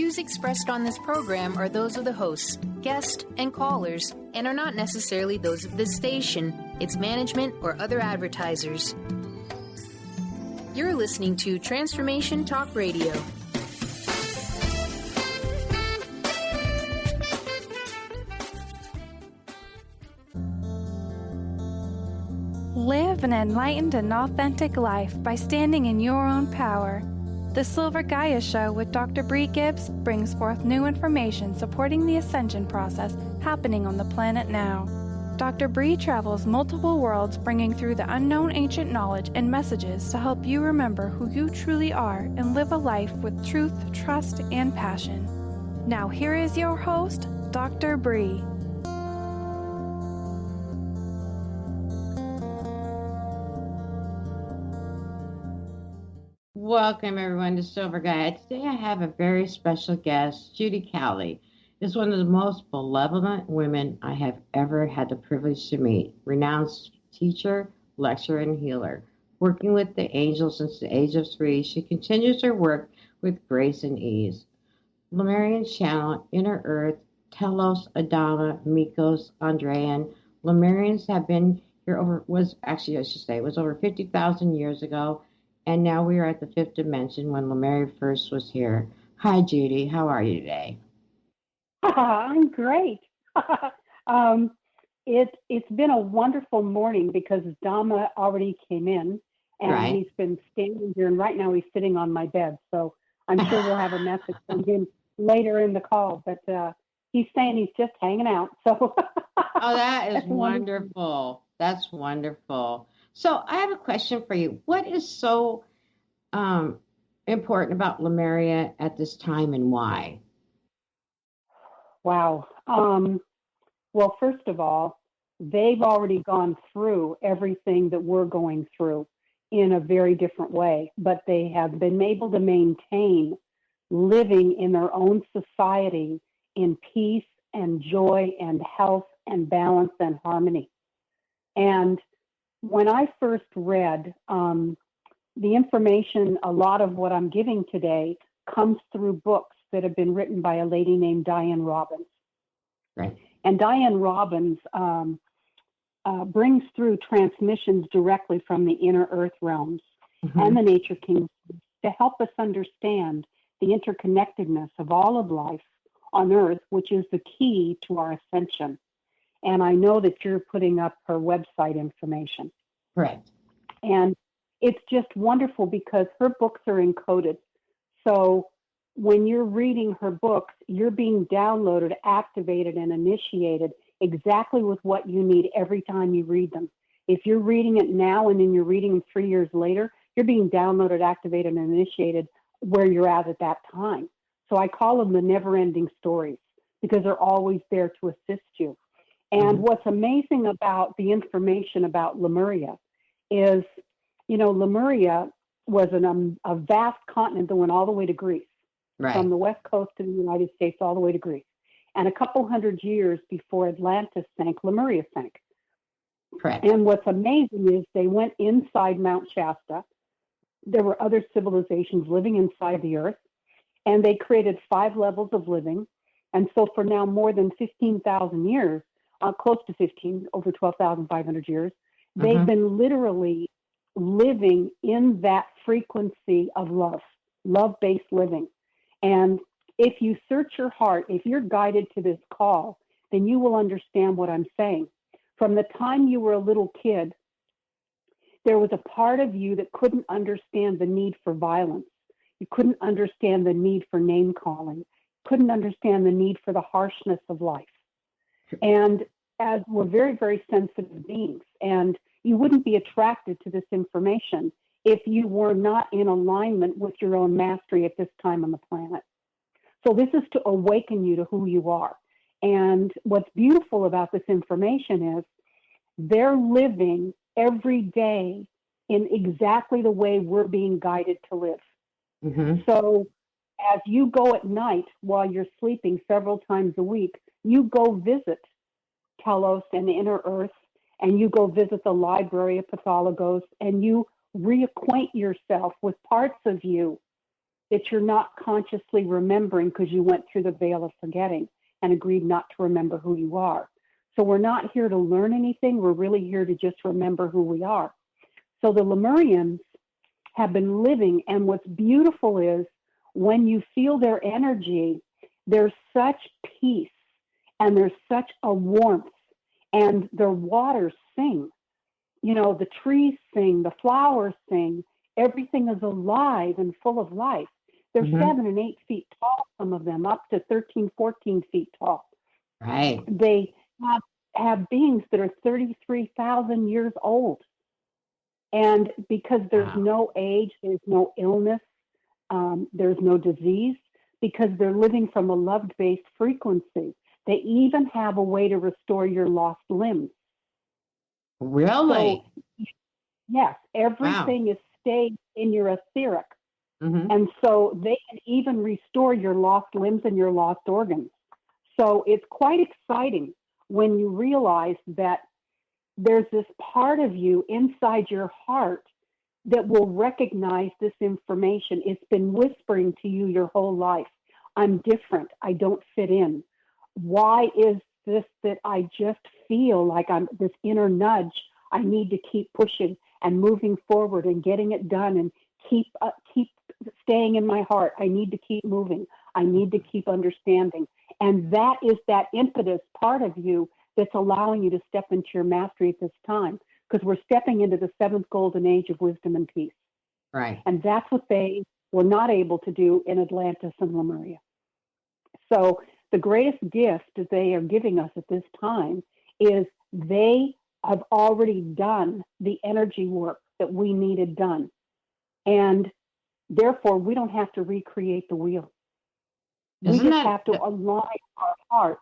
views expressed on this program are those of the hosts, guests, and callers, and are not necessarily those of this station, its management, or other advertisers. You're listening to Transformation Talk Radio. Live an enlightened and authentic life by standing in your own power. The Silver Gaia Show with Dr. Bree Gibbs brings forth new information supporting the ascension process happening on the planet now. Dr. Bree travels multiple worlds bringing through the unknown ancient knowledge and messages to help you remember who you truly are and live a life with truth, trust, and passion. Now here is your host, Dr. Bree. Welcome, everyone, to Silver Gaia. Today I have a very special guest. Judy is one of the most benevolent women I have ever had the privilege to meet. Renowned teacher, lecturer, and healer. Working with the angels since the age of 3, she continues her work with grace and ease. Lemurian channel, Inner Earth, Telos, Adama, Mikos, Andrean. Lemurians have been here over 50,000 years ago. And now we are at the 5th dimension when Lemuria first was here. Hi, Judy. How are you today? I'm great. It's been a wonderful morning because Adama already came in, and he's been standing here, and right now he's sitting on my bed. So I'm sure we'll have a message from him later in the call. But he's saying he's just hanging out. So oh, that is wonderful. That's wonderful. So I have a question for you. What is so important about Lemuria at this time and why? Wow. Well, first of all, they've already gone through everything that we're going through in a very different way, but they have been able to maintain living in their own society in peace and joy and health and balance and harmony. And when I first read the information, a lot of what I'm giving today comes through books that have been written by a lady named Diane Robbins. Right. And Diane Robbins brings through transmissions directly from the inner earth realms and the nature kingdoms to help us understand the interconnectedness of all of life on earth, which is the key to our ascension. And I know that you're putting up her website information. Correct. And it's just wonderful because her books are encoded. So when you're reading her books, you're being downloaded, activated, and initiated exactly with what you need every time you read them. If you're reading it now and then you're reading them 3 years later, you're being downloaded, activated, and initiated where you're at that time. So I call them the never-ending stories because they're always there to assist you. And what's amazing about the information about Lemuria is, Lemuria was a vast continent that went all the way to Greece, from the west coast of the United States all the way to Greece. And a couple hundred years before Atlantis sank, Lemuria sank. Correct. And what's amazing is they went inside Mount Shasta. There were other civilizations living inside the earth, and they created 5 levels of living. And so for now more than 15,000 years, close to 15, over 12,500 years, they've been literally living in that frequency of love-based living. And if you search your heart, if you're guided to this call, then you will understand what I'm saying. From the time you were a little kid, there was a part of you that couldn't understand the need for violence. You couldn't understand the need for name calling, couldn't understand the need for the harshness of life. And as we're very, very sensitive beings, and you wouldn't be attracted to this information if you were not in alignment with your own mastery at this time on the planet. So this is to awaken you to who you are. And what's beautiful about this information is they're living every day in exactly the way we're being guided to live. So as you go at night while you're sleeping several times a week, you go visit Telos and Inner Earth, and you go visit the library of Pathologos, and you reacquaint yourself with parts of you that you're not consciously remembering because you went through the veil of forgetting and agreed not to remember who you are. So we're not here to learn anything. We're really here to just remember who we are. So the Lemurians have been living, and what's beautiful is when you feel their energy, there's such peace and there's such a warmth, and their waters sing. You know, the trees sing, the flowers sing, everything is alive and full of life. They're 7 and 8 feet tall, some of them, up to 13, 14 feet tall. Right. They have beings that are 33,000 years old. And because there's no age, there's no illness, there's no disease, because they're living from a love-based frequency. They even have a way to restore your lost limbs. Really? So, yes, everything is stayed in your etheric. And so they can even restore your lost limbs and your lost organs. So it's quite exciting when you realize that there's this part of you inside your heart that will recognize this information. It's been whispering to you your whole life. I'm different. I don't fit in. Why is this that I just feel like I'm this inner nudge? I need to keep pushing and moving forward and getting it done and keep staying in my heart. I need to keep moving. I need to keep understanding. And that is that impetus part of you that's allowing you to step into your mastery at this time, because we're stepping into the 7th golden age of wisdom and peace. Right. And that's what they were not able to do in Atlantis and Lemuria. So the greatest gift that they are giving us at this time is they have already done the energy work that we needed done. And therefore, we don't have to recreate the wheel. We just have to align our hearts.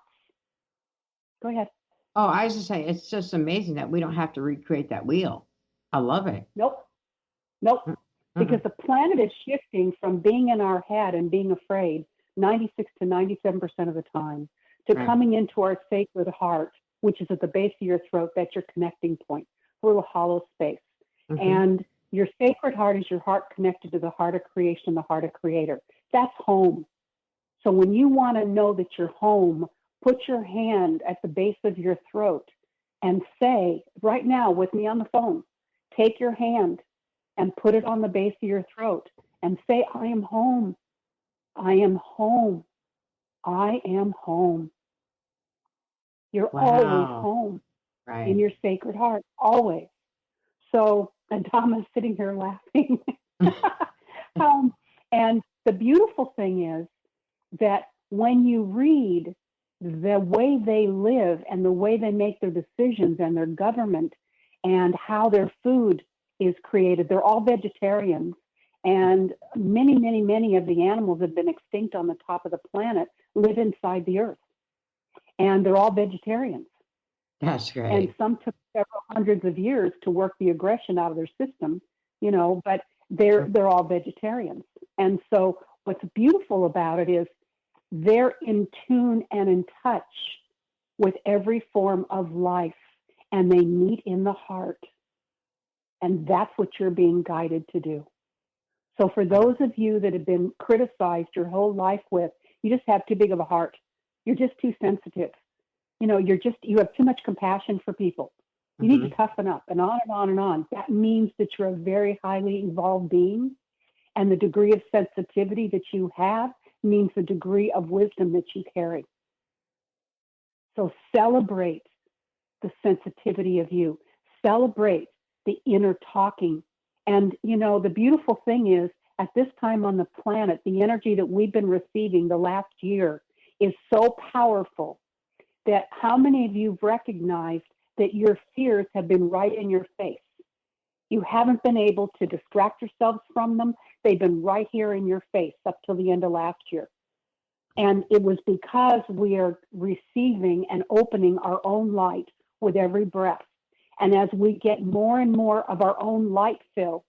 Go ahead. Oh, I was just saying, it's just amazing that we don't have to recreate that wheel. I love it. Nope. Because the planet is shifting from being in our head and being afraid 96 to 97% of the time to coming into our sacred heart, which is at the base of your throat. That's your connecting point, a little hollow space. And your sacred heart is your heart connected to the heart of creation, the heart of creator. That's home. So when you want to know that you're home, put your hand at the base of your throat and say, right now with me on the phone, take your hand and put it on the base of your throat and say, I am home. I am home. I am home. You're always home in your sacred heart, always. So Adama's sitting here laughing. And the beautiful thing is that when you read the way they live and the way they make their decisions and their government and how their food is created, they're all vegetarians. And many, many, many of the animals that have been extinct on the top of the planet live inside the earth. And they're all vegetarians. That's great. And some took several hundreds of years to work the aggression out of their system, you know, but they're all vegetarians. And so what's beautiful about it is they're in tune and in touch with every form of life, and they meet in the heart. And that's what you're being guided to do. So for those of you that have been criticized your whole life with, you just have too big of a heart. You're just too sensitive. You know, you have too much compassion for people. You need to toughen up, and on and on and on. That means that you're a very highly evolved being, and the degree of sensitivity that you have means the degree of wisdom that you carry. So celebrate the sensitivity of you. Celebrate the inner talking. And, you know, the beautiful thing is, at this time on the planet, the energy that we've been receiving the last year is so powerful that how many of you have recognized that your fears have been right in your face? You haven't been able to distract yourselves from them. They've been right here in your face up till the end of last year. And it was because we are receiving and opening our own light with every breath. And as we get more and more of our own light fill,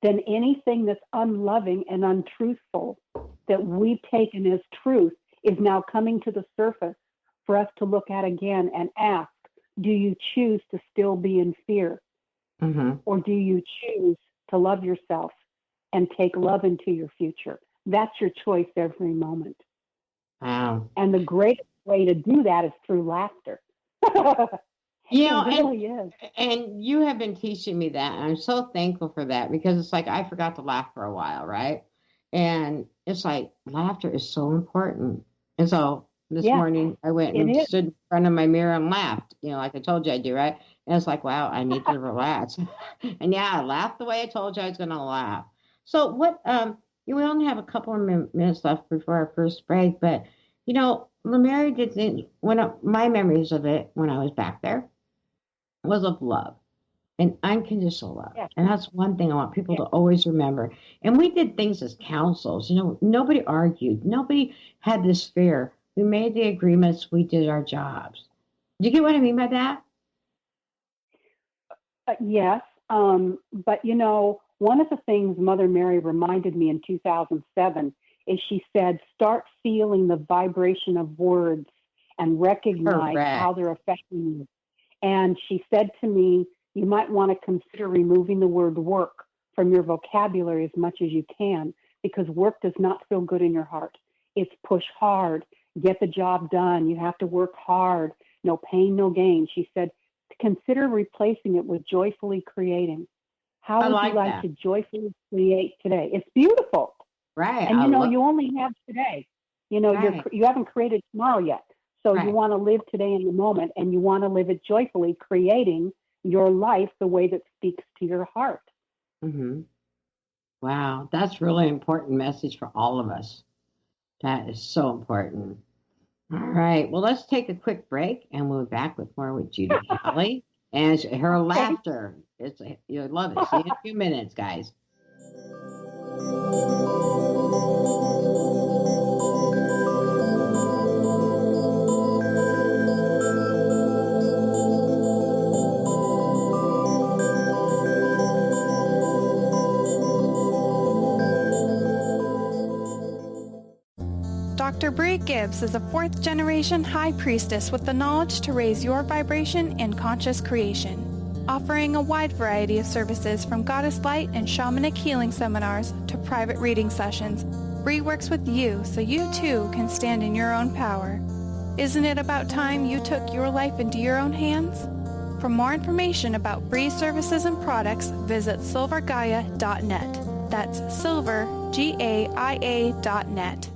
then anything that's unloving and untruthful that we've taken as truth is now coming to the surface for us to look at again and ask, do you choose to still be in fear? Or do you choose to love yourself and take love into your future? That's your choice every moment. Wow. And the greatest way to do that is through laughter. You know, It really is. And you have been teaching me that. And I'm so thankful for that, because it's like I forgot to laugh for a while, right? And it's like laughter is so important. And so this morning I went and stood in front of my mirror and laughed, like I told you I do, right? And it's like, wow, I need to relax. And I laughed the way I told you I was going to laugh. So what, we only have a couple of minutes left before our first break, but, Lemuria did things, my memories of it when I was back there was of love and unconditional love. Yeah. And that's one thing I want people to always remember. And we did things as councils. Nobody argued. Nobody had this fear. We made the agreements. We did our jobs. Do you get what I mean by that? Yes. But, one of the things Mother Mary reminded me in 2007 is she said, start feeling the vibration of words and recognize how they're affecting you. And she said to me, you might want to consider removing the word work from your vocabulary as much as you can, because work does not feel good in your heart. It's push hard, get the job done. You have to work hard, no pain, no gain. She said, consider replacing it with joyfully creating. How would you like to joyfully create today? It's beautiful. Right. And you only have today. You haven't created tomorrow yet. So you want to live today in the moment, and you want to live it joyfully, creating your life the way that speaks to your heart. Mm-hmm. Wow. That's really important message for all of us. That is so important. All right. Well, let's take a quick break, and we'll be back with more with Judy Kelly and her laughter. You'll love it. See you in a few minutes, guys. Dr. Bree Gibbs is a fourth-generation high priestess with the knowledge to raise your vibration in conscious creation, offering a wide variety of services from goddess light and shamanic healing seminars to private reading sessions. Bree works with you so you too can stand in your own power. Isn't it about time you took your life into your own hands? For more information about Bree's services and products, visit silver-gaia.net. That's silver-gaia.net.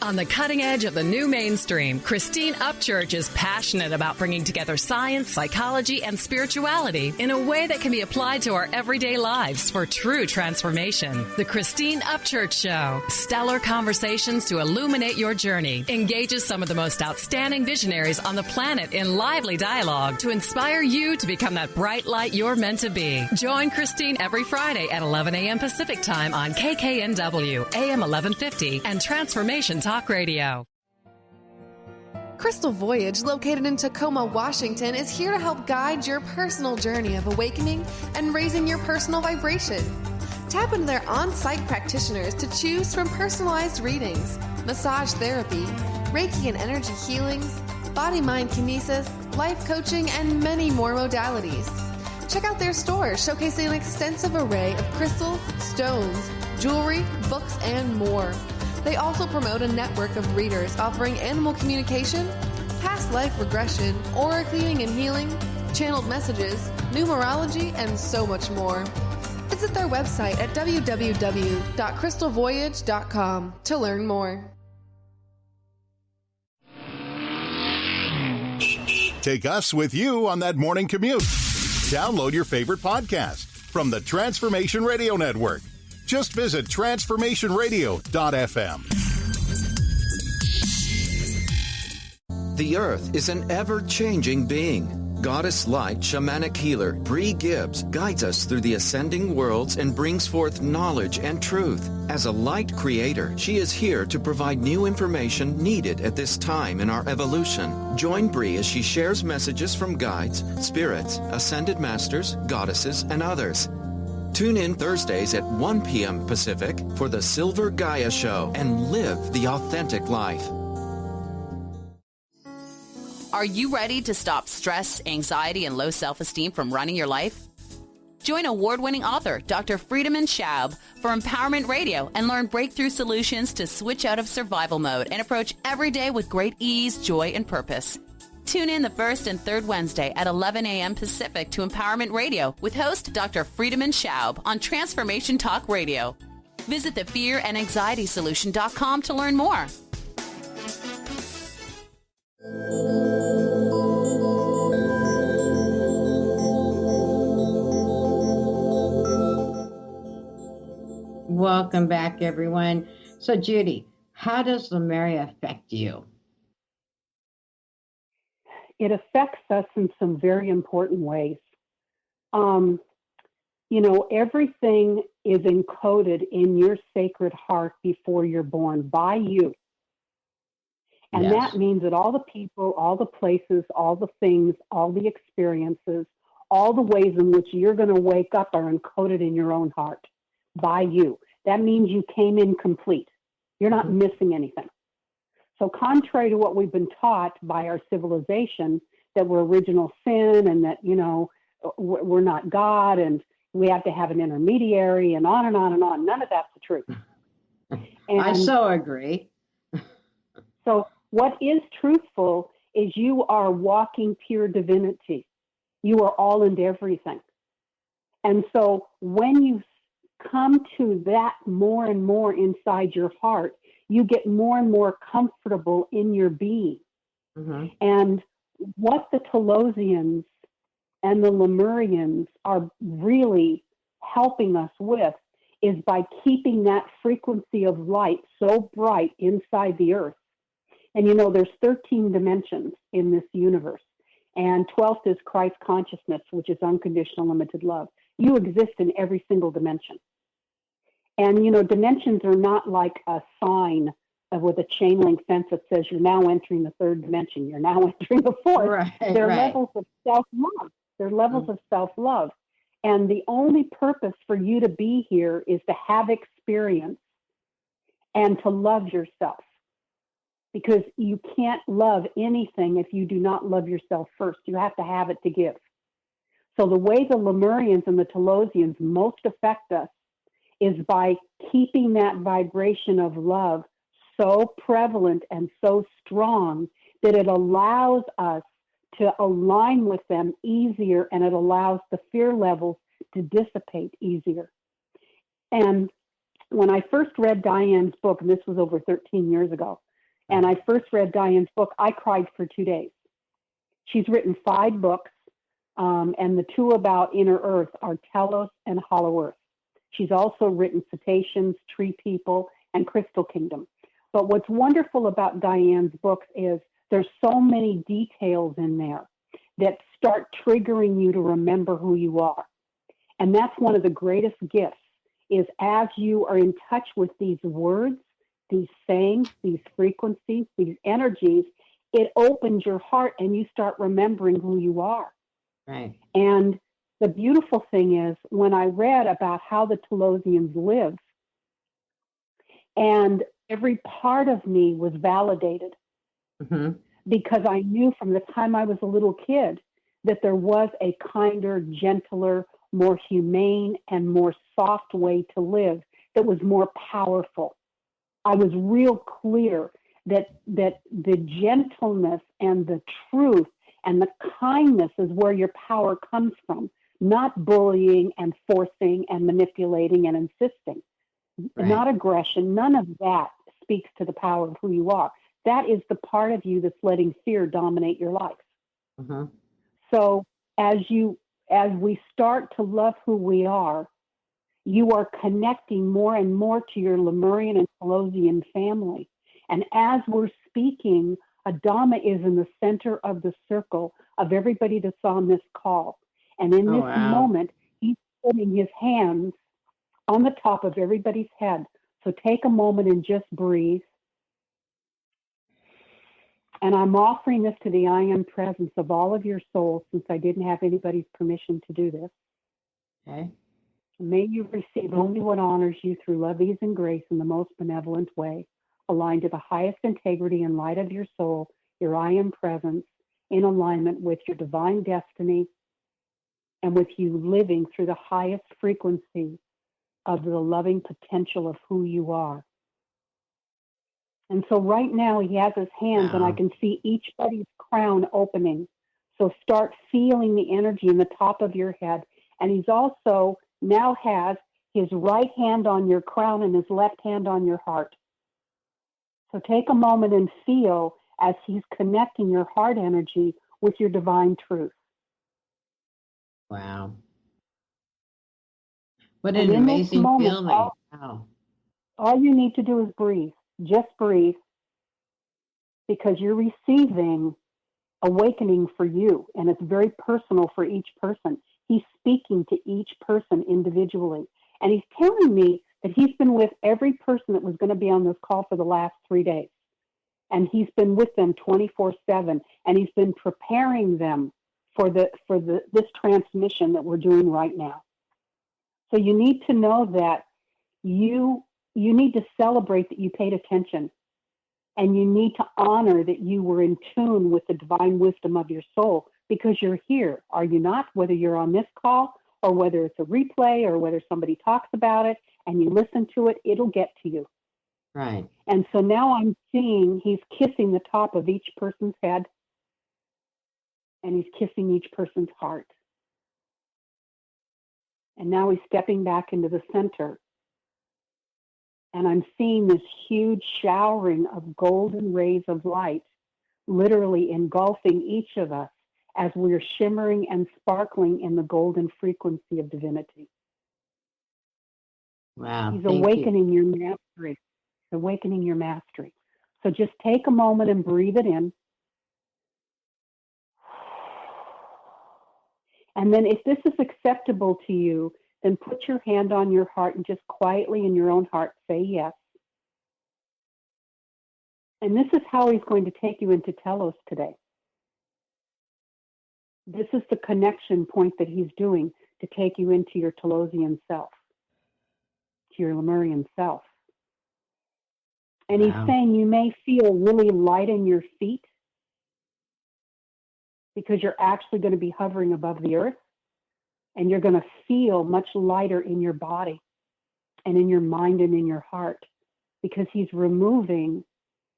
On the cutting edge of the new mainstream, Christine Upchurch is passionate about bringing together science, psychology, and spirituality in a way that can be applied to our everyday lives for true transformation. The Christine Upchurch Show, stellar conversations to illuminate your journey, engages some of the most outstanding visionaries on the planet in lively dialogue to inspire you to become that bright light you're meant to be. Join Christine every Friday at 11 a.m. Pacific Time on KKNW, AM 1150, and Transformation Talk Radio. Crystal Voyage, located in Tacoma, Washington, is here to help guide your personal journey of awakening and raising your personal vibration. Tap into their on-site practitioners to choose from personalized readings, massage therapy, Reiki and energy healings, body-mind kinesis, life coaching, and many more modalities. Check out their store, showcasing an extensive array of crystals, stones, jewelry, books, and more. They also promote a network of readers offering animal communication, past life regression, aura cleaning and healing, channeled messages, numerology, and so much more. Visit their website at www.crystalvoyage.com to learn more. Take us with you on that morning commute. Download your favorite podcast from the Transformation Radio Network. Just visit transformationradio.fm. The Earth is an ever-changing being. Goddess Light Shamanic Healer Bree Gibbs guides us through the ascending worlds and brings forth knowledge and truth. As a light creator, she is here to provide new information needed at this time in our evolution. Join Bree as she shares messages from guides, spirits, ascended masters, goddesses, and others. Tune in Thursdays at 1 p.m. Pacific for the Silver Gaia Show and live the authentic life. Are you ready to stop stress, anxiety, and low self-esteem from running your life? Join award-winning author Dr. Friedemann Schaub for Empowerment Radio and learn breakthrough solutions to switch out of survival mode and approach every day with great ease, joy, and purpose. Tune in the first and third Wednesday at 11 a.m. Pacific to Empowerment Radio with host Dr. Friedemann Schaub on Transformation Talk Radio. Visit thefearandanxietysolution.com to learn more. Welcome back, everyone. So, Judy, how does Lemuria affect you? It affects us in some very important ways. Everything is encoded in your sacred heart before you're born by you. And Yes. that means that all the people, all the places, all the things, all the experiences, all the ways in which you're going to wake up are encoded in your own heart by you. That means you came in complete. You're not missing anything. So contrary to what we've been taught by our civilization, that we're original sin and that, we're not God and we have to have an intermediary and on and on and on. None of that's the truth. And I so agree. so what is truthful is you are walking pure divinity. You are all and everything. And so when you come to that more and more inside your heart, you get more and more comfortable in your being. Mm-hmm. And what the Telosians and the Lemurians are really helping us with is by keeping that frequency of light so bright inside the earth. And there's 13 dimensions in this universe. And 12th is Christ consciousness, which is unconditional limited love. You exist in every single dimension. And, dimensions are not like a sign with a chain link fence that says you're now entering the third dimension. You're now entering the fourth. Right, They're right. levels of self-love. They're levels of self-love. And the only purpose for you to be here is to have experience and to love yourself. Because you can't love anything if you do not love yourself first. You have to have it to give. So the way the Lemurians and the Telosians most affect us is by keeping that vibration of love so prevalent and so strong that it allows us to align with them easier, and it allows the fear levels to dissipate easier. And when I first read Diane's book, and this was over 13 years ago, and I first read Diane's book, I cried for 2 days. She's written 5 books, and the 2 about inner earth are Telos and Hollow Earth. She's also written Cetaceans, Tree People, and Crystal Kingdom. But what's wonderful about Diane's books is there's so many details in there that start triggering you to remember who you are. And that's one of the greatest gifts, is as you are in touch with these words, these sayings, these frequencies, these energies, it opens your heart and you start remembering who you are. Right. And the beautiful thing is, when I read about how the Telosians live, and every part of me was validated, Mm-hmm. because I knew from the time I was a little kid that there was a kinder, gentler, more humane, and more soft way to live that was more powerful. I was real clear that the gentleness and the truth and the kindness is where your power comes from, not bullying and forcing and manipulating and insisting. Right. Not aggression. None of that speaks to the power of who you are. That is the part of you that's letting fear dominate your life. Mm-hmm. So as we start to love who we are, you are connecting more and more to your Lemurian and Telosian family. And as we're speaking, Adama is in the center of the circle of everybody that's on this call. And in this moment, he's putting his hands on the top of everybody's head. So take a moment and just breathe. And I'm offering this to the I Am presence of all of your souls, since I didn't have anybody's permission to do this. Okay. May you receive only what honors you through love, ease, and grace in the most benevolent way, aligned to the highest integrity and light of your soul, your I Am presence, in alignment with your divine destiny and with you living through the highest frequency of the loving potential of who you are. And so right now he has his hands, and I can see each body's crown opening. So start feeling the energy in the top of your head. And he's also now has his right hand on your crown and his left hand on your heart. So take a moment and feel as he's connecting your heart energy with your divine truth. Wow. What an amazing feeling. Wow. All you need to do is breathe. Just breathe. Because you're receiving awakening for you, and it's very personal for each person. He's speaking to each person individually. And he's telling me that he's been with every person that was going to be on this call for the last 3 days. And he's been with them 24/7, and he's been preparing them for this transmission that we're doing right now. So you need to know that you need to celebrate that you paid attention, and you need to honor that you were in tune with the divine wisdom of your soul, because you're here, are you not? Whether you're on this call or whether it's a replay or whether somebody talks about it and you listen to it, it'll get to you. Right. And so now I'm seeing he's kissing the top of each person's head, and he's kissing each person's heart. And now he's stepping back into the center. And I'm seeing this huge showering of golden rays of light, literally engulfing each of us as we're shimmering and sparkling in the golden frequency of divinity. Wow. He's awakening your mastery. He's awakening your mastery. So just take a moment and breathe it in. And then if this is acceptable to you, then put your hand on your heart and just quietly in your own heart say yes. And this is how he's going to take you into Telos today. This is the connection point that he's doing to take you into your Telosian self, to your Lemurian self. And he's saying you may feel really light in your feet because you're actually going to be hovering above the earth. And you're going to feel much lighter in your body and in your mind and in your heart, because he's removing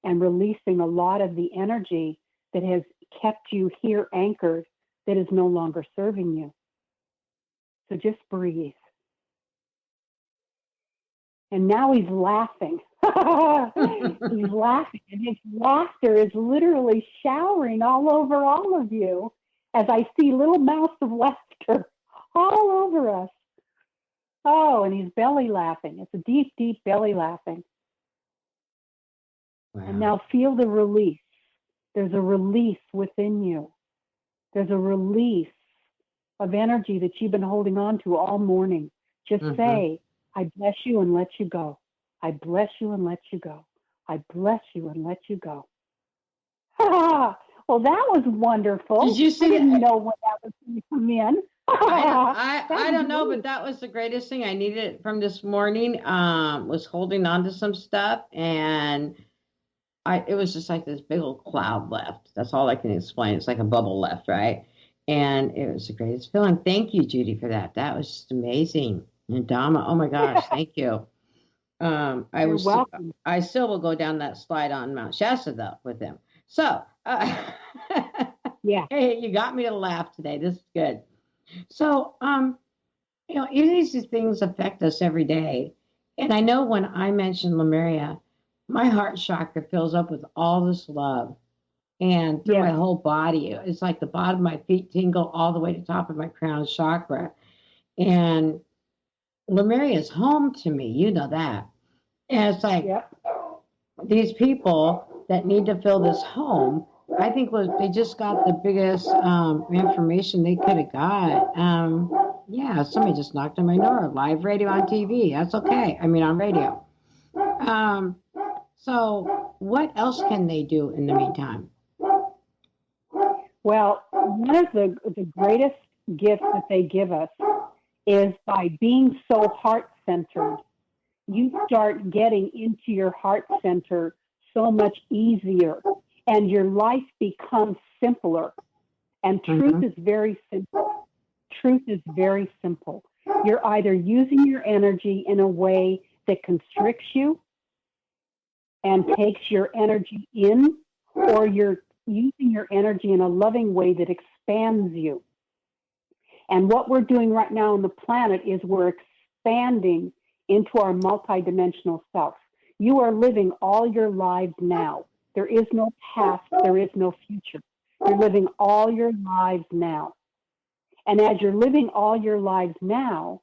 and releasing a lot of the energy that has kept you here anchored that is no longer serving you. So just breathe. And now he's laughing. He's laughing, and his laughter is literally showering all over all of you as I see little mouths of laughter all over us. Oh, and he's belly laughing. It's a deep, deep belly laughing. Wow. And now feel the release. There's a release within you. There's a release of energy that you've been holding on to all morning. Just say, I bless you and let you go. I bless you and let you go. I bless you and let you go. Well, that was wonderful. Did you see I didn't know when that was going to come in. I don't know, but that was the greatest thing I needed from this morning. Was holding on to some stuff, and it was just like this big old cloud left. That's all I can explain. It's like a bubble left, right? And it was the greatest feeling. Thank you, Judy, for that. That was just amazing. And Adama, oh my gosh, thank you. You're welcome. I still will go down that slide on Mount Shasta though with him. So yeah, hey, you got me to laugh today. This is good. So, even these things affect us every day. And I know when I mention Lemuria, my heart chakra fills up with all this love. And through my whole body, it's like the bottom of my feet tingle all the way to the top of my crown chakra. And Lemuria is home to me. You know that. And it's like these people that need to fill this home, I think they just got the biggest information they could have got. Somebody just knocked on my door. Live radio on TV. That's okay. I mean, on radio. So what else can they do in the meantime? Well, one of the greatest gifts that they give us is by being so heart-centered. You start getting into your heart center so much easier, and your life becomes simpler. And truth is very simple. truth is very simple. You're either using your energy in a way that constricts you and takes your energy in, or you're using your energy in a loving way that expands you. And what we're doing right now on the planet is we're expanding into our multidimensional self. You are living all your lives now. There is no past, there is no future. You're living all your lives now. And as you're living all your lives now,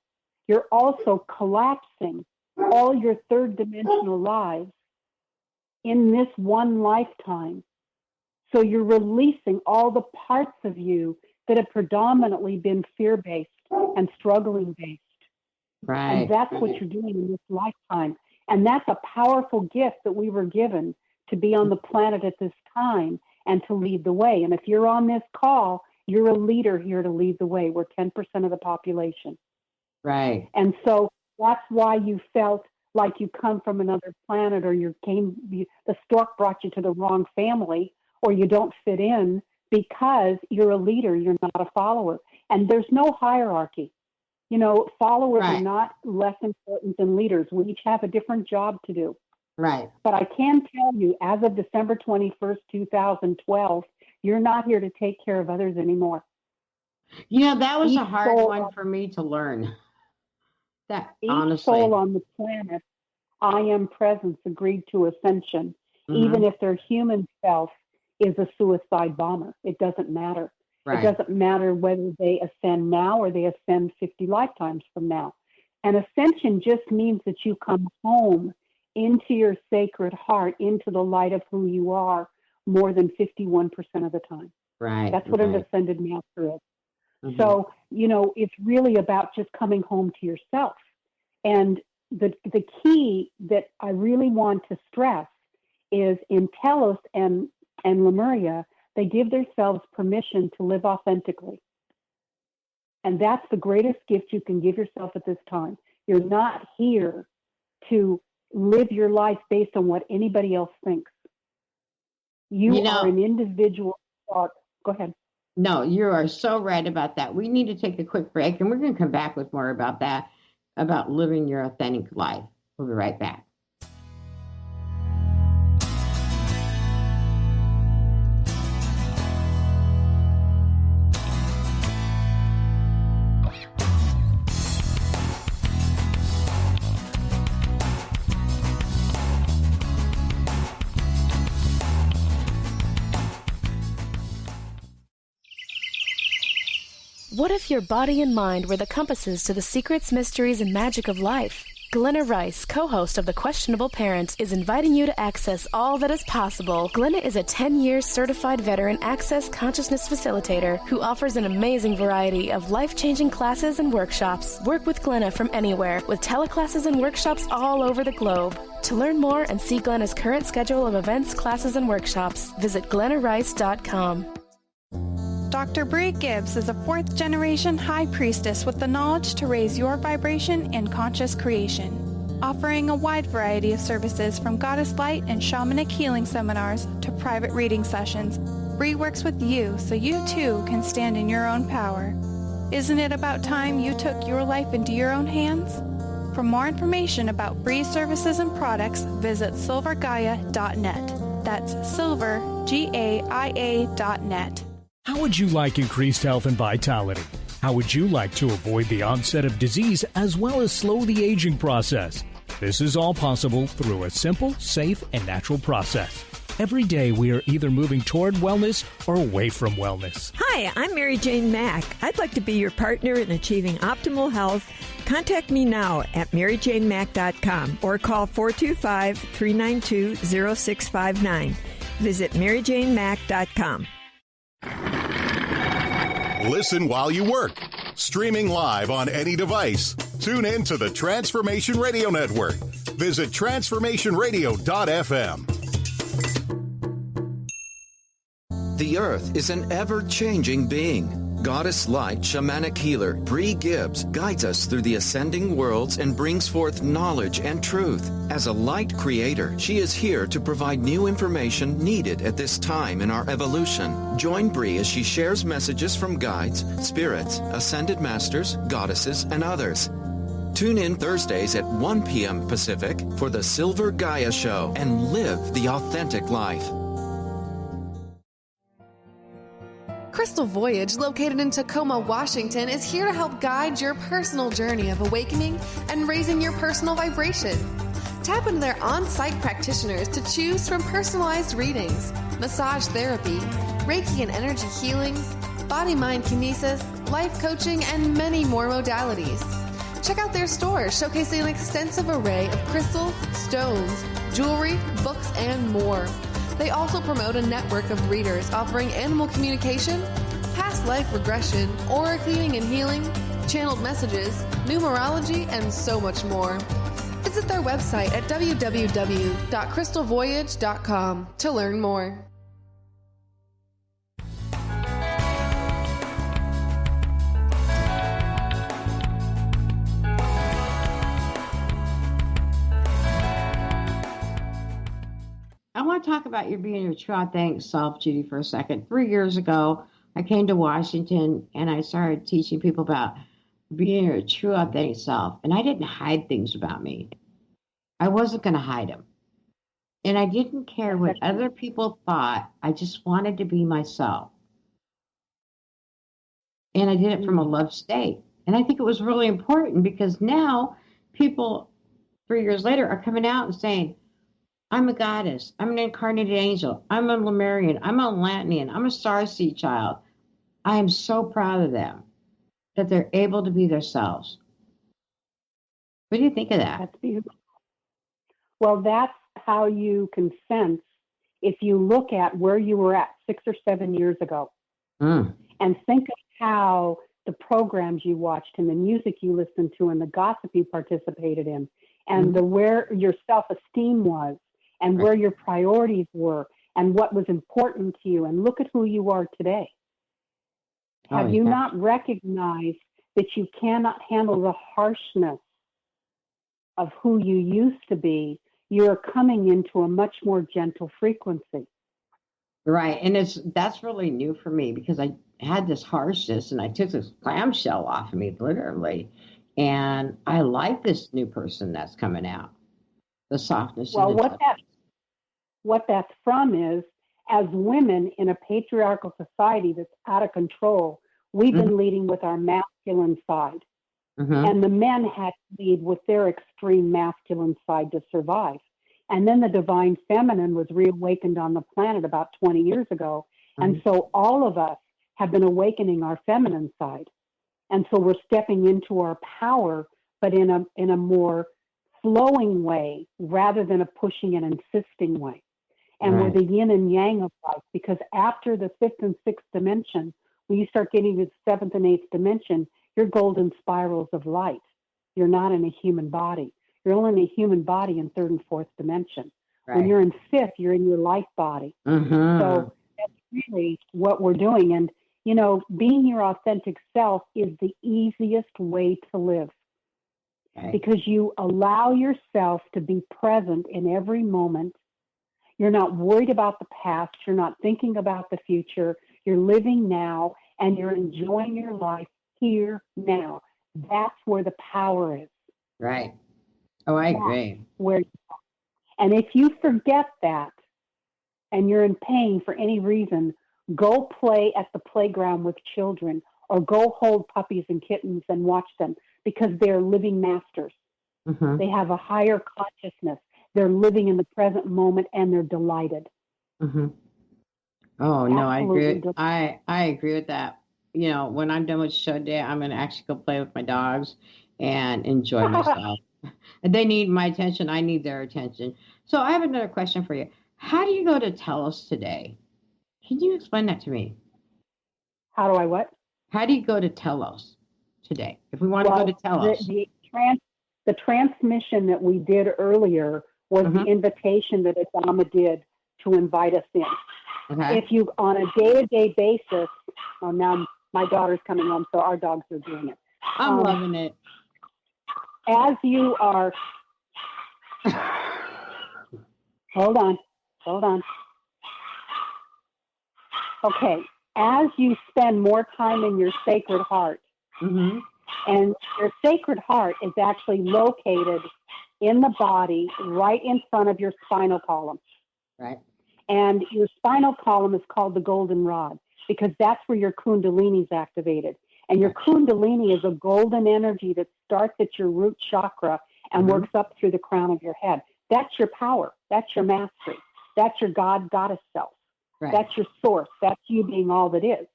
you're also collapsing all your third dimensional lives in this one lifetime. So you're releasing all the parts of you that have predominantly been fear-based and struggling-based. Right. And that's what you're doing in this lifetime. And that's a powerful gift that we were given to be on the planet at this time and to lead the way. And if you're on this call, you're a leader here to lead the way. We're 10% of the population. Right. And so that's why you felt like you come from another planet, or the stork brought you to the wrong family, or you don't fit in because you're a leader, you're not a follower. And there's no hierarchy. You know, followers Right. are not less important than leaders. We each have a different job to do. Right. But I can tell you, as of December 21st, 2012, you're not here to take care of others anymore. You know, that was Each a hard soul one for me to learn. That Each honestly. soul on the planet, I am presence, agreed to ascension, Mhm. even if their human self is a suicide bomber. It doesn't matter. Right. It doesn't matter whether they ascend now or they ascend 50 lifetimes from now. And ascension just means that you come home into your sacred heart, into the light of who you are, more than 51% of the time. Right. That's what an right. ascended master is. Mhm. So, you know, it's really about just coming home to yourself. And the key that I really want to stress is in Telos and Lemuria, they give themselves permission to live authentically. And that's the greatest gift you can give yourself at this time. You're not here to live your life based on what anybody else thinks. You are an individual. Go ahead. No, you are so right about that. We need to take a quick break, and we're going to come back with more about that, about living your authentic life. We'll be right back. What if your body and mind were the compasses to the secrets, mysteries, and magic of life? Glenna Rice, co-host of The Questionable Parent, is inviting you to access all that is possible. Glenna is a 10-year certified veteran access consciousness facilitator who offers an amazing variety of life-changing classes and workshops. Work with Glenna from anywhere, with teleclasses and workshops all over the globe. To learn more and see Glenna's current schedule of events, classes, and workshops, visit glennarice.com. Dr. Bree Gibbs is a fourth-generation high priestess with the knowledge to raise your vibration in conscious creation, offering a wide variety of services from goddess light and shamanic healing seminars to private reading sessions. Bree works with you so you too can stand in your own power. Isn't it about time you took your life into your own hands? For more information about Bree's services and products, visit silver-gaia.net. That's silver-gaia.net. How would you like increased health and vitality? How would you like to avoid the onset of disease as well as slow the aging process? This is all possible through a simple, safe, and natural process. Every day we are either moving toward wellness or away from wellness. Hi, I'm Mary Jane Mack. I'd like to be your partner in achieving optimal health. Contact me now at maryjanemack.com or call 425-392-0659. Visit maryjanemack.com. Listen while you work. Streaming live on any device. Tune in to the Transformation Radio Network. Visit transformationradio.fm. The Earth is an ever-changing being. Goddess Light Shamanic Healer Bree Gibbs guides us through the ascending worlds and brings forth knowledge and truth. As a light creator, she is here to provide new information needed at this time in our evolution. Join Bree as she shares messages from guides, spirits, ascended masters, goddesses, and others. Tune in Thursdays at 1 p.m. Pacific for the Silver Gaia Show and live the authentic life. Crystal Voyage, located in Tacoma, Washington, is here to help guide your personal journey of awakening and raising your personal vibration. Tap into their on-site practitioners to choose from personalized readings, massage therapy, Reiki and energy healings, body-mind kinesis, life coaching, and many more modalities. Check out their store, showcasing an extensive array of crystals, stones, jewelry, books, and more. They also promote a network of readers offering animal communication, past life regression, aura cleaning and healing, channeled messages, numerology, and so much more. Visit their website at www.crystalvoyage.com to learn more. I want to talk about your being your true authentic self, Judy, for a second. 3 years ago, I came to Washington and I started teaching people about being your true authentic self. And I didn't hide things about me. I wasn't going to hide them. And I didn't care what other people thought. I just wanted to be myself. And I did it from a love state. And I think it was really important because now people 3 years later are coming out and saying, I'm a goddess. I'm an incarnated angel. I'm a Lemurian. I'm a Atlantean. I'm a starseed child. I am so proud of them that they're able to be themselves. What do you think of that? That's beautiful. Well, that's how you can sense if you look at where you were at 6 or 7 years ago and think of how the programs you watched and the music you listened to and the gossip you participated in and the where your self-esteem was and where your priorities were and what was important to you, and look at who you are today. Have you not recognized that you cannot handle the harshness of who you used to be? You're coming into a much more gentle frequency. Right. And that's really new for me because I had this harshness and I took this clamshell off of me, literally. And I like this new person that's coming out. The softness. Well, what that's from is, as women in a patriarchal society that's out of control, we've been leading with our masculine side. And the men had to lead with their extreme masculine side to survive. And then the divine feminine was reawakened on the planet about 20 years ago. And so all of us have been awakening our feminine side. And so we're stepping into our power, but in a more flowing way rather than a pushing and insisting way. And we're the yin and yang of life, because after the 5th and 6th dimension, when you start getting to the 7th and 8th dimension, you're golden spirals of light. You're not in a human body. You're only in a human body in 3rd and 4th dimension. When you're in 5th, you're in your light body. So that's really what we're doing. And, you know, being your authentic self is the easiest way to live. Because you allow yourself to be present in every moment. You're not worried about the past. You're not thinking about the future. You're living now, and you're enjoying your life here now. That's where the power is. Right. Oh, I agree. And if you forget that, and you're in pain for any reason, go play at the playground with children, or go hold puppies and kittens and watch them, because they're living masters. They have a higher consciousness. They're living in the present moment, and they're delighted. Oh, no, I agree. I agree with that. You know, when I'm done with show day, I'm going to actually go play with my dogs and enjoy myself. They need my attention. I need their attention. So I have another question for you. How do you go to Telos today? Can you explain that to me? How do I what? How do you go to Telos today? If we want to go to Telos. The transmission that we did earlier was the invitation that Adama did to invite us in. If you, on a day-to-day basis, now My daughter's coming home, so our dogs are doing it. I'm loving it. As you are, hold on. Okay, as you spend more time in your sacred heart, Mm-hmm. and your sacred heart is actually located in the body right in front of your spinal column. Right. And your spinal column is called the golden rod because that's where your kundalini is activated. And your kundalini is a golden energy that starts at your root chakra and works up through the crown of your head. That's your power. That's your mastery. That's your God, goddess self. Right. That's your source. That's you being all that is.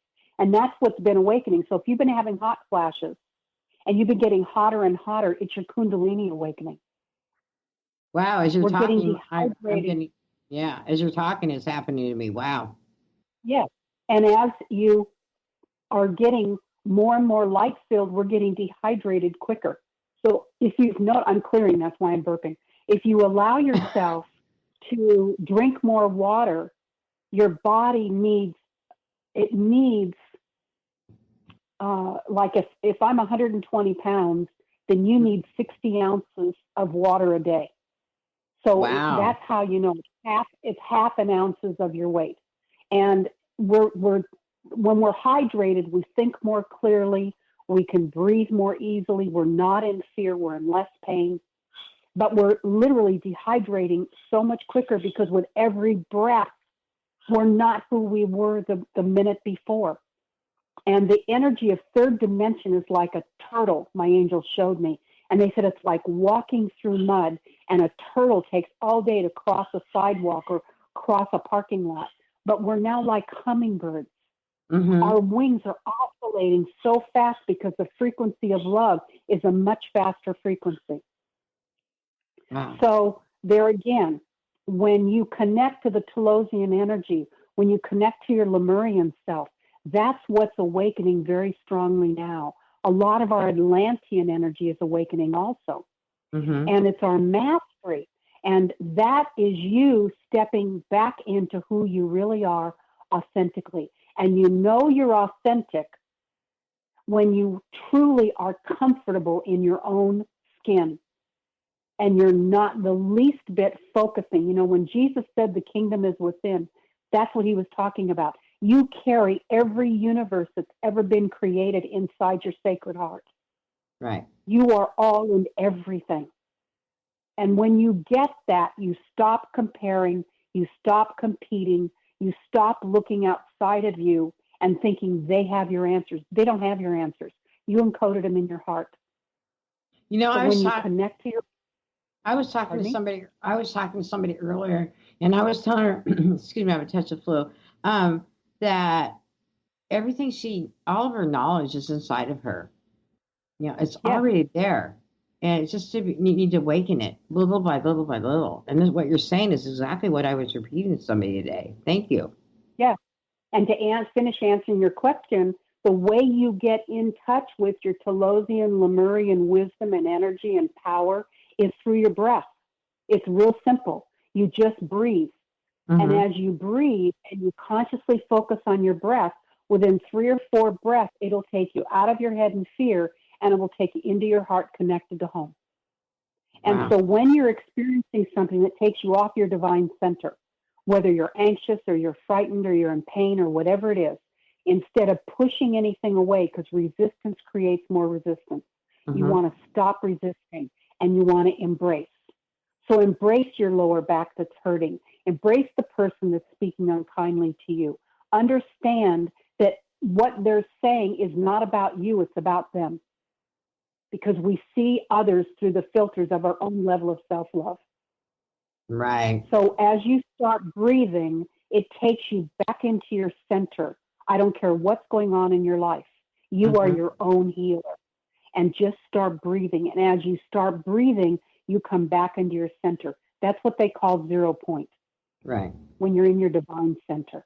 And that's what's been awakening. So if you've been having hot flashes and you've been getting hotter and hotter, it's your kundalini awakening. Wow, as you're talking, I'm getting, as you're talking, it's happening to me. Wow. Yes. And as you are getting more and more light filled, we're getting dehydrated quicker. So if you've I'm clearing, that's why I'm burping. If you allow yourself to drink more water, your body needs, like if I'm 120 pounds, then you need 60 ounces of water a day. So that's how you know it's half an ounces of your weight. And when we're hydrated, we think more clearly, we can breathe more easily, we're not in fear, we're in less pain. But we're literally dehydrating so much quicker because with every breath, we're not who we were the minute before. And the energy of third dimension is like a turtle, my angel showed me. And they said it's like walking through mud, and a turtle takes all day to cross a sidewalk or cross a parking lot. But we're now like hummingbirds. Mm-hmm. Our wings are oscillating so fast because the frequency of love is a much faster frequency. Wow. So there again, when you connect to the Telosian energy, when you connect to your Lemurian self, that's what's awakening very strongly now. A lot of our Atlantean energy is awakening also. Mm-hmm. And it's our mastery. And that is you stepping back into who you really are authentically. And you know you're authentic when you truly are comfortable in your own skin. And you're not the least bit focusing. You know, when Jesus said the kingdom is within, that's what he was talking about. You carry every universe that's ever been created inside your sacred heart. Right. You are all in everything. And when you get that, you stop comparing, you stop competing, you stop looking outside of you and thinking they have your answers. They don't have your answers. You encoded them in your heart. You know, so I was talking to somebody earlier, and I was telling her, excuse me, I have a touch of flu, that everything all of her knowledge is inside of her. You know, it's already there. And it's just you need to awaken it little by little by little. And this, what you're saying is exactly what I was repeating to somebody today. Thank you. Yeah. And to finish answering your question, the way you get in touch with your Telosian, Lemurian wisdom and energy and power is through your breath. It's real simple. You just breathe. Mm-hmm. And as you breathe and you consciously focus on your breath, within 3 or 4 breaths, it'll take you out of your head in fear, and it will take you into your heart connected to home. And so when you're experiencing something that takes you off your divine center, whether you're anxious or you're frightened or you're in pain or whatever it is, instead of pushing anything away, because resistance creates more resistance, you want to stop resisting and you want to embrace. So embrace your lower back that's hurting. Embrace the person that's speaking unkindly to you. Understand that what they're saying is not about you, it's about them. Because we see others through the filters of our own level of self-love. Right. So as you start breathing, it takes you back into your center. I don't care what's going on in your life. You are your own healer. And just start breathing. And as you start breathing, you come back into your center. That's what they call 0 point. Right. When you're in your divine center.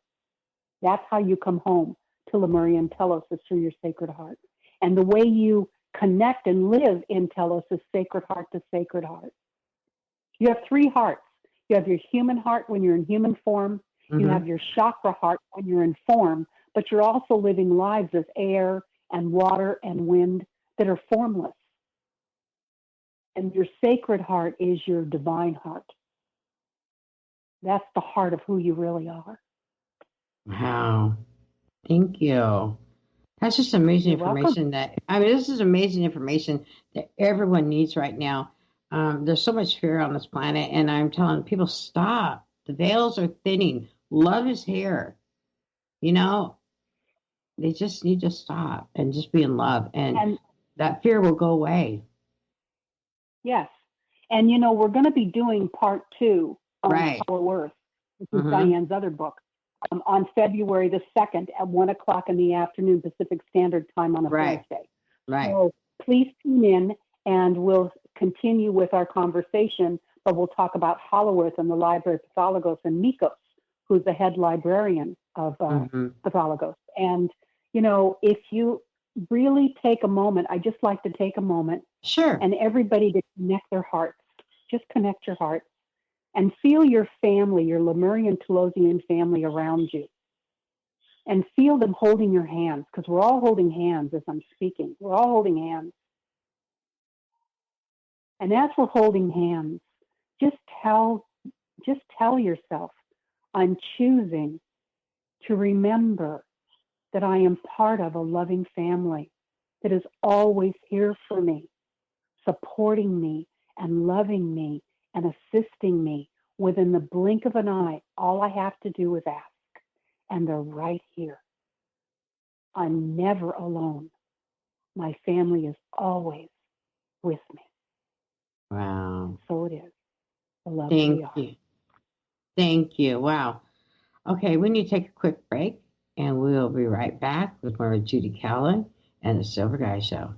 That's how you come home to Lemurian Telos, is through your sacred heart. And the way you connect and live in Telos is sacred heart to sacred heart. You have 3 hearts. You have your human heart when you're in human form. You have your chakra heart when you're in form. but you're also living lives as air and water and wind that are formless. And your sacred heart is your divine heart. That's the heart of who you really are. Wow. Thank you. That's just amazing information this is amazing information that everyone needs right now. There's so much fear on this planet, and I'm telling people, stop. The veils are thinning. Love is here. You know, they just need to stop and just be in love, and that fear will go away. Yes. And, you know, we're going to be doing part 2 on Hollow Earth. This is Diane's other book. On February the 2nd at 1 o'clock in the afternoon Pacific Standard Time on a Thursday. Right. So please tune in, and we'll continue with our conversation, but we'll talk about Hollow Earth and the Library of Pathologos and Nikos, who's the head librarian of Pathologos. And, you know, if you really take a moment, I just like to take a moment. Sure. And everybody to connect their hearts. Just connect your hearts. And feel your family, your Lemurian Telosian family around you. And feel them holding your hands, because we're all holding hands as I'm speaking. We're all holding hands. And as we're holding hands, just tell yourself, I'm choosing to remember that I am part of a loving family that is always here for me, supporting me and loving me and assisting me within the blink of an eye. All I have to do is ask, and they're right here. I'm never alone. My family is always with me. Wow. And so it is. The love Thank we are. you. Thank you. Wow. Okay, we need to take a quick break, and we'll be right back with more of Judy Callan and the Silver Gaia Show.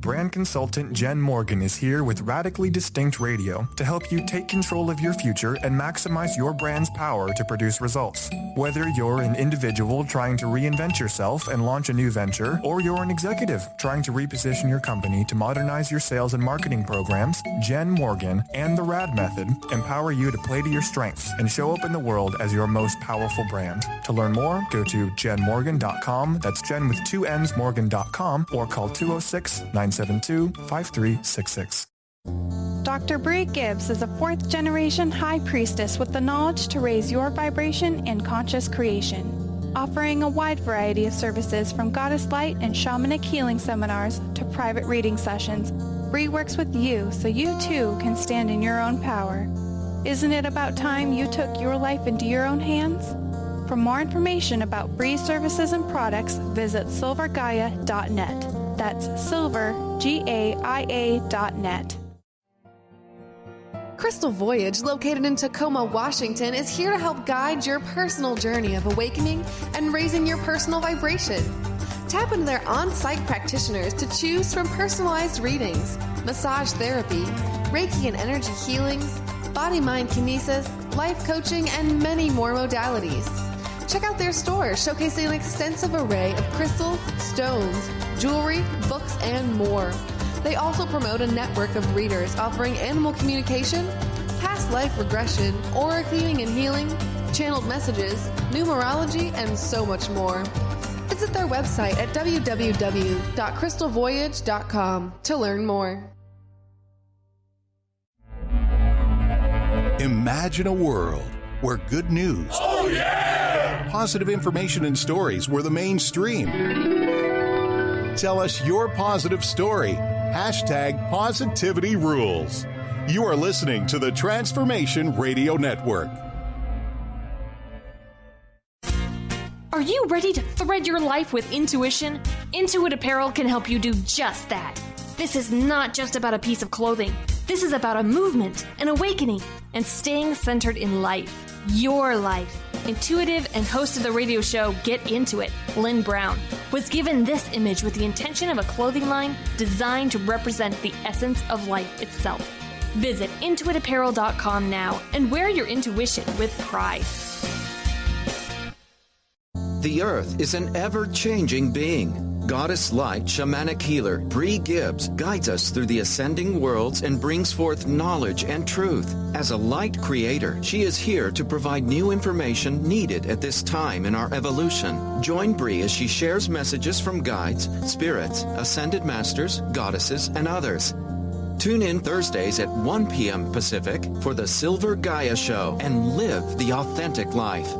Brand consultant Jen Morgan is here with Radically Distinct Radio to help you take control of your future and maximize your brand's power to produce results. Whether you're an individual trying to reinvent yourself and launch a new venture, or you're an executive trying to reposition your company to modernize your sales and marketing programs, Jen Morgan and the RAD Method empower you to play to your strengths and show up in the world as your most powerful brand. To learn more, go to jenmorgan.com. That's Jen with 2 N's Morgan.com, or call 206-972-5366. Dr. Bree Gibbs is a 4th-generation high priestess with the knowledge to raise your vibration in conscious creation, offering a wide variety of services from goddess light and shamanic healing seminars to private reading sessions. Bree works with you so you too can stand in your own power. Isn't it about time you took your life into your own hands? For more information about Bree's services and products, visit silver-gaia.net. That's silver-gaia.net. Crystal Voyage, located in Tacoma, Washington, is here to help guide your personal journey of awakening and raising your personal vibration. Tap into their on-site practitioners to choose from personalized readings, massage therapy, Reiki and energy healings, body-mind kinesis, life coaching, and many more modalities. Check out their store, showcasing an extensive array of crystals, stones, jewelry, books, and more. They also promote a network of readers offering animal communication, past life regression, aura cleaning and healing, channeled messages, numerology, and so much more. Visit their website at www.crystalvoyage.com to learn more. Imagine a world where good news, positive information and stories were the mainstream. Tell us your positive story. #Positivity Rules. You are listening to the Transformation Radio Network. Are you ready to thread your life with intuition? Intuit Apparel can help you do just that. This is not just about a piece of clothing. This is about a movement, an awakening, and staying centered in life. Your life. Intuitive and host of the radio show Get Into It, Lynn Brown, was given this image with the intention of a clothing line designed to represent the essence of life itself. Visit intuitapparel.com now and wear your intuition with pride. The Earth is an ever-changing being. Goddess Light Shamanic Healer Bree Gibbs guides us through the ascending worlds and brings forth knowledge and truth. As a light creator, she is here to provide new information needed at this time in our evolution. Join Bree as she shares messages from guides, spirits, ascended masters, goddesses, and others. Tune in Thursdays at 1 p.m. Pacific for the Silver Gaia Show and live the authentic life.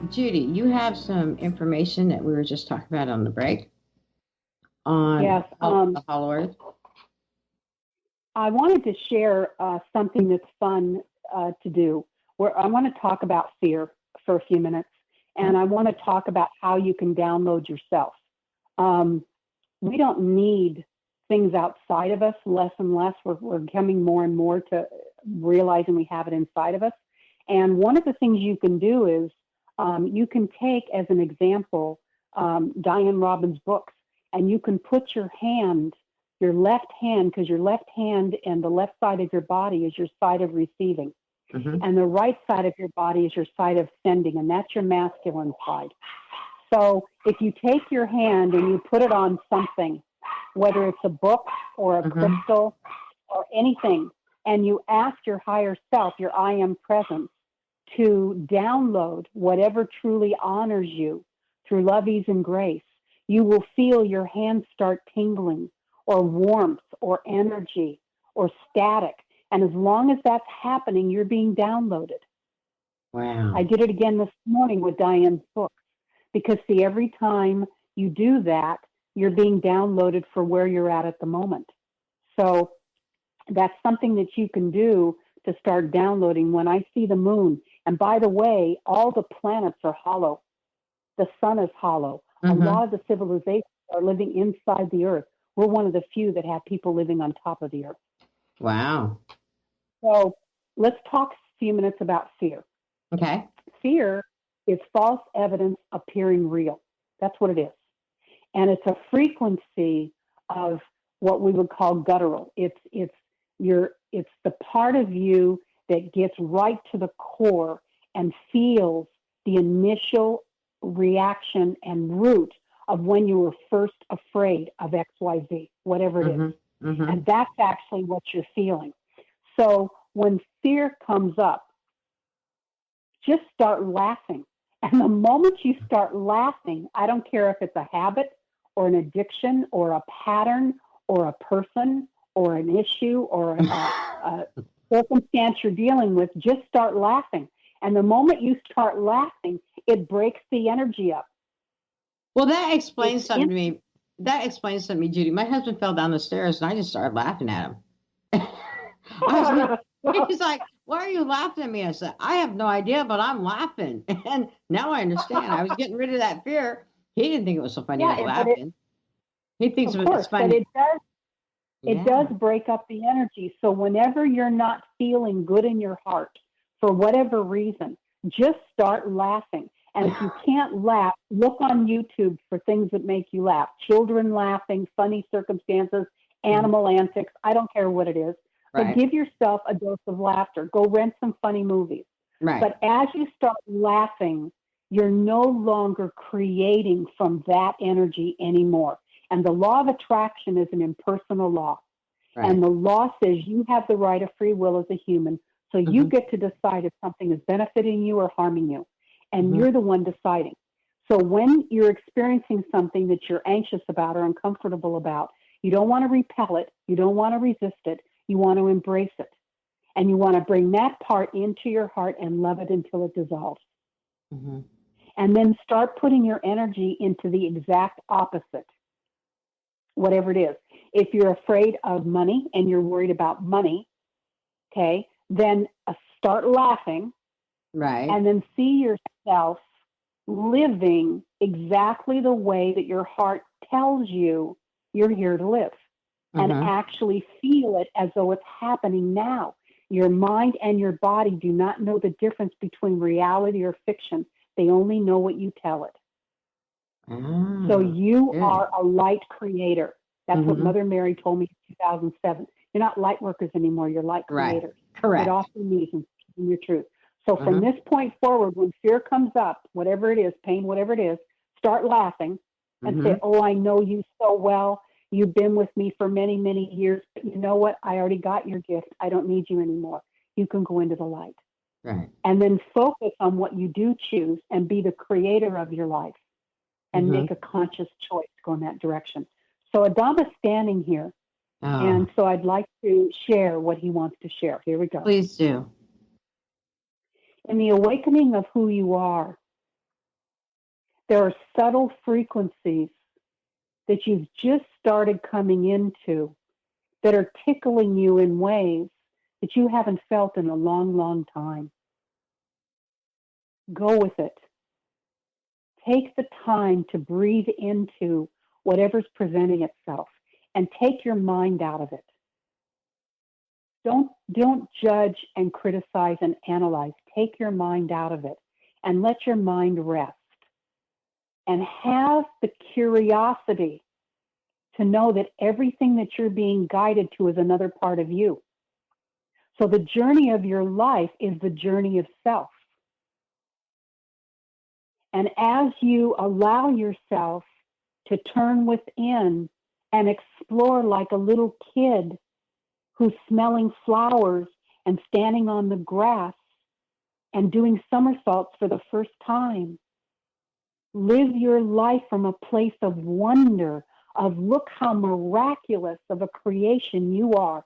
Judy, you have some information that we were just talking about on the break on the Hollow Earth. I wanted to share something that's fun to do, where I want to talk about fear for a few minutes, and I want to talk about how you can download yourself. We don't need things outside of us less and less. We're coming more and more to realizing we have it inside of us. And one of the things you can do is you can take as an example Diane Robbins' books, and you can put your left hand, because your left hand and the left side of your body is your side of receiving. Mm-hmm. And the right side of your body is your side of sending, and that's your masculine side. So if you take your hand and you put it on something, whether it's a book or a crystal or anything, and you ask your higher self, your I am presence, to download whatever truly honors you through love, ease, and grace, you will feel your hands start tingling, or warmth, or energy, or static. And as long as that's happening, you're being downloaded. Wow. I did it again this morning with Diane's books, because see, every time you do that, you're being downloaded for where you're at the moment. So that's something that you can do to start downloading. When I see the moon, and by the way, all the planets are hollow. The sun is hollow. A lot of the civilizations are living inside the earth. We're one of the few that have people living on top of the earth. Wow. So let's talk a few minutes about fear. Okay. Fear is false evidence appearing real. That's what it is. And it's a frequency of what we would call guttural. It's the part of you that gets right to the core and feels the initial reaction and root of when you were first afraid of XYZ, whatever it is. And that's actually what you're feeling. So when fear comes up, just start laughing. And the moment you start laughing, I don't care if it's a habit or an addiction or a pattern or a person or an issue or a circumstance you're dealing with, just start laughing. And the moment you start laughing, it breaks the energy up. Well, that explains something to me. That explains something to me, Judy. My husband fell down the stairs, and I just started laughing at him. He's like, "Why are you laughing at me?" I said, "I have no idea, but I'm laughing." And now I understand. I was getting rid of that fear. He didn't think it was so funny. I was laughing. He thinks it's funny. But it does break up the energy. So whenever you're not feeling good in your heart, for whatever reason, just start laughing. And if you can't laugh, look on YouTube for things that make you laugh. Children laughing, funny circumstances, animal antics. I don't care what it is. But give yourself a dose of laughter. Go rent some funny movies. Right. But as you start laughing, you're no longer creating from that energy anymore. And the law of attraction is an impersonal law. Right. And the law says you have the right of free will as a human. So you get to decide if something is benefiting you or harming you. And you're the one deciding. So when you're experiencing something that you're anxious about or uncomfortable about, you don't want to repel it. You don't want to resist it. You want to embrace it. And you want to bring that part into your heart and love it until it dissolves. And then start putting your energy into the exact opposite, whatever it is. If you're afraid of money and you're worried about money, okay, then start laughing. Right. And then see yourself living exactly the way that your heart tells you you're here to live. And actually feel it as though it's happening now. Your mind and your body do not know the difference between reality or fiction. They only know what you tell it. So you are a light creator. That's what Mother Mary told me in 2007. You're not light workers anymore. You're light creators. Right. Correct. Get off your knees and speak your truth. So from this point forward, when fear comes up, whatever it is, pain, whatever it is, start laughing and say, oh, I know you so well. You've been with me for many, many years. But you know what? I already got your gift. I don't need you anymore. You can go into the light. Right. And then focus on what you do choose and be the creator of your life and make a conscious choice to go in that direction. So Adama's standing here. And so I'd like to share what he wants to share. Here we go. Please do. In the awakening of who you are, there are subtle frequencies that you've just started coming into that are tickling you in ways that you haven't felt in a long, long time. Go with it. Take the time to breathe into whatever's presenting itself and take your mind out of it. Don't judge and criticize and analyze. Take your mind out of it and let your mind rest. And have the curiosity to know that everything that you're being guided to is another part of you. So the journey of your life is the journey of self. And as you allow yourself to turn within and explore like a little kid who's smelling flowers and standing on the grass and doing somersaults for the first time, live your life from a place of wonder, of look how miraculous of a creation you are.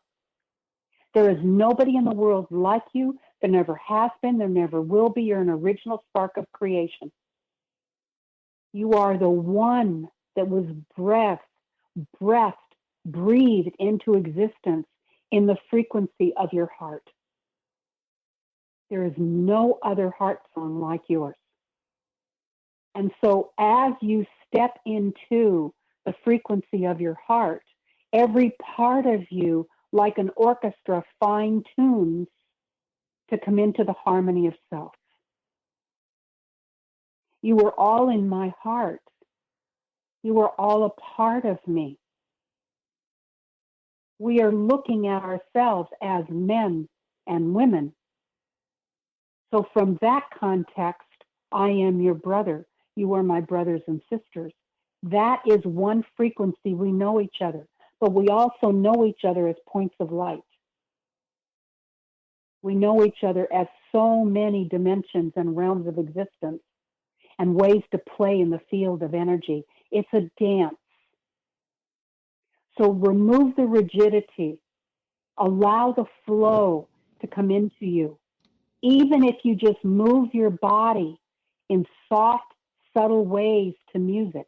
There is nobody in the world like you. There never has been. There never will be. You're an original spark of creation. You are the one that was breathed into existence in the frequency of your heart. There is no other heart song like yours. And so as you step into the frequency of your heart, every part of you, like an orchestra, fine-tunes to come into the harmony of self. You are all in my heart. You are all a part of me. We are looking at ourselves as men and women. So from that context, I am your brother. You are my brothers and sisters. That is one frequency. We know each other, but we also know each other as points of light. We know each other as so many dimensions and realms of existence and ways to play in the field of energy. It's a dance. So remove the rigidity. Allow the flow to come into you. Even if you just move your body in soft, subtle ways to music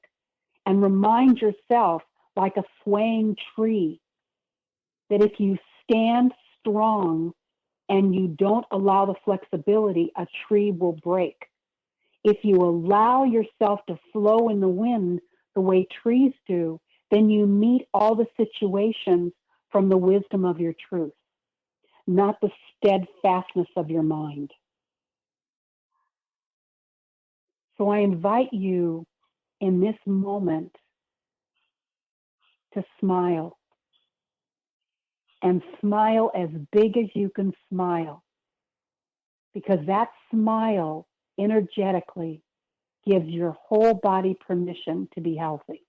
and remind yourself like a swaying tree that if you stand strong and you don't allow the flexibility, a tree will break. If you allow yourself to flow in the wind the way trees do, then you meet all the situations from the wisdom of your truth, not the steadfastness of your mind. So I invite you in this moment to smile, and smile as big as you can smile, because that smile energetically gives your whole body permission to be healthy.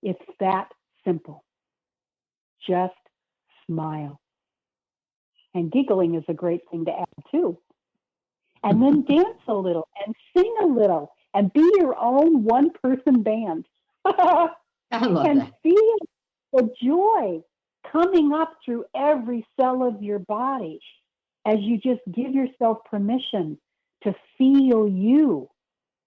It's that simple. Just smile. And giggling is a great thing to add too. And then dance a little and sing a little and be your own one-person band. I love and that. feel the joy coming up through every cell of your body as you just give yourself permission to feel you,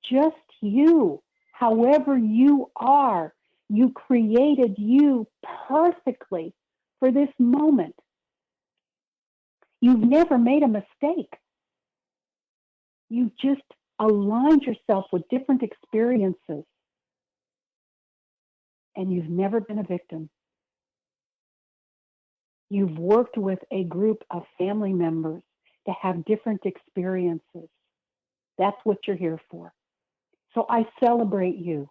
just you, however you are. You created you perfectly for this moment. You've never made a mistake. You just aligned yourself with different experiences, and you've never been a victim. You've worked with a group of family members to have different experiences. That's what you're here for. So I celebrate you.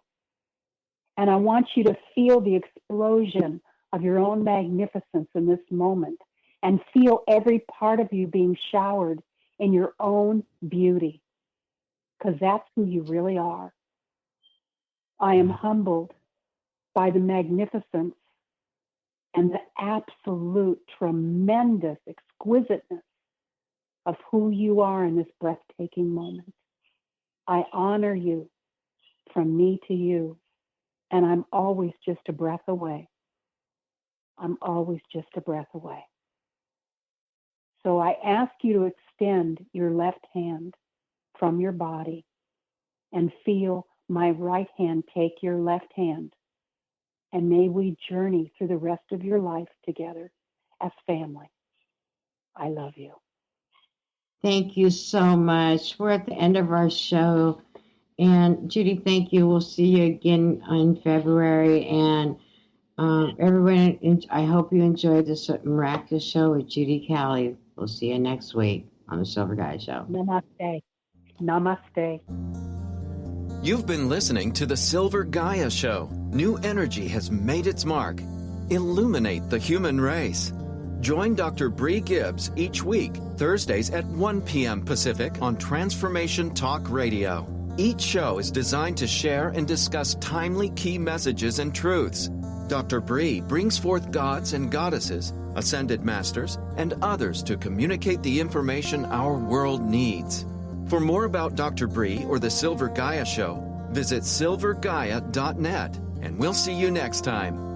And I want you to feel the explosion of your own magnificence in this moment and feel every part of you being showered in your own beauty, because that's who you really are. I am humbled by the magnificence and the absolute tremendous exquisiteness of who you are in this breathtaking moment. I honor you from me to you, and I'm always just a breath away. I'm always just a breath away. So I ask you to extend your left hand from your body and feel my right hand take your left hand. And may we journey through the rest of your life together as family. I love you. Thank you so much. We're at the end of our show. And Judy, thank you. We'll see you again in February. And everyone, I hope you enjoyed this miraculous show with Judy Callie. We'll see you next week on the Silver Gaia Show. Namaste. Namaste. You've been listening to the Silver Gaia Show. New energy has made its mark. Illuminate the human race. Join Dr. Bree Gibbs each week, Thursdays at 1 p.m. Pacific on Transformation Talk Radio. Each show is designed to share and discuss timely key messages and truths. Dr. Bree brings forth gods and goddesses, ascended masters, and others to communicate the information our world needs. For more about Dr. Bree or the Silver Gaia Show, visit silver-gaia.net, and we'll see you next time.